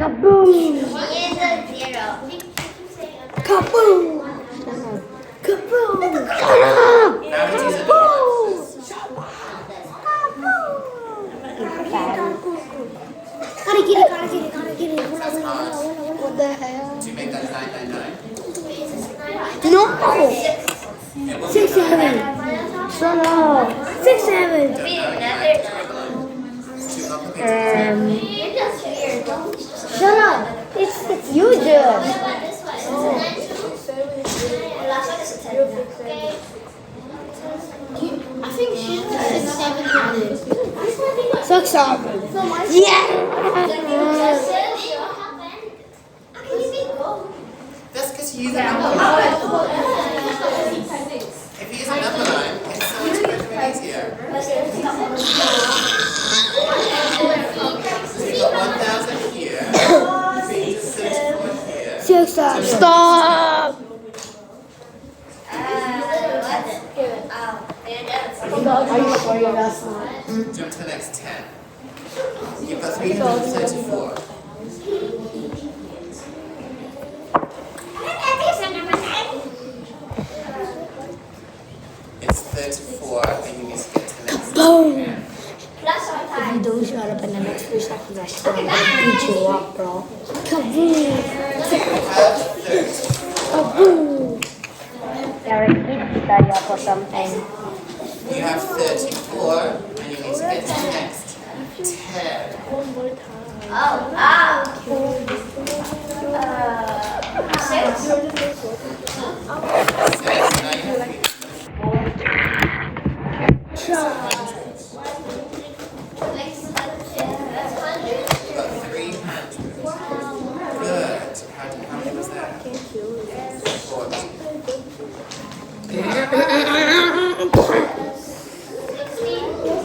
Kaboom! Kaboom! Kaboom! What the hell? Did you make that 999? No! 6, 7. Shut up. 6, 7. Shut up. It's you, Joe. I think she's 700. 6, 7. Yeah! That's because you use a number line. If you use a number line, it's so much easier. So you've got 1,000 here. 34 here. 6, 7. Stop! Are you sure you're not smart? Jump to the next 10. You've got 334. It's 34, and you need to get to the next Boom! 10. If you don't shut up in the next few seconds, I swear I'm gonna beat you up, bro. Kaboom! You have 30. Kaboom! Eric, beat that up or something. You have 34, and you need to get to the next 10. Six, now you have 300. Good. How many was that? 40.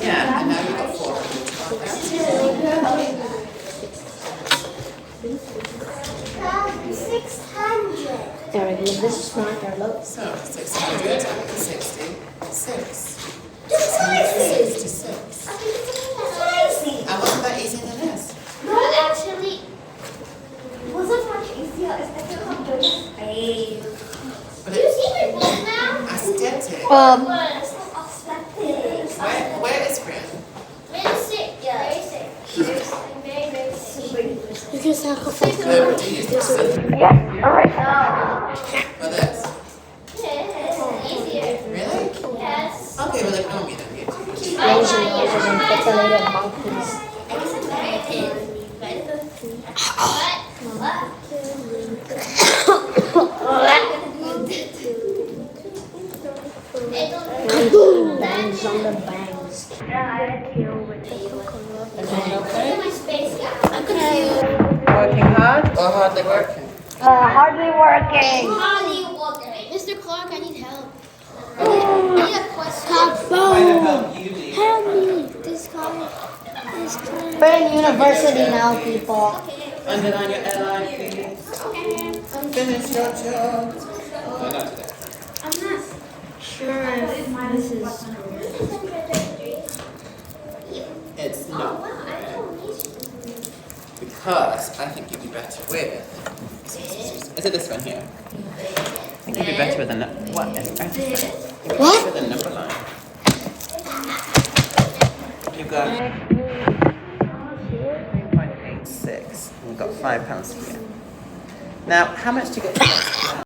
Yeah, and now you've got 400. Eric, this is smarter, look. So, 666. 666. And wasn't that easier than this? But it's aesthetic. Where is Fran? You can sacrifice. No, do you use this? Or this? Really? Okay, well, ignore me then. Lazy noses and pixelated monkeys. Kaboom! Bangs on the bangs. Working hard or hardly working? Hardly working. Mr. Clark, I need help. I need a question. Kaboom! Help me! This guy. We're in university now, people. Underline your airline, please. Finish your job. No, not today. I'm not sure if this is. It's not. Because I think you'd be better with. Is it this one here? I think you'd be better with a number. What? What? With a number line. You've got 3.86. And you've got £5 here. Now, how much do you get?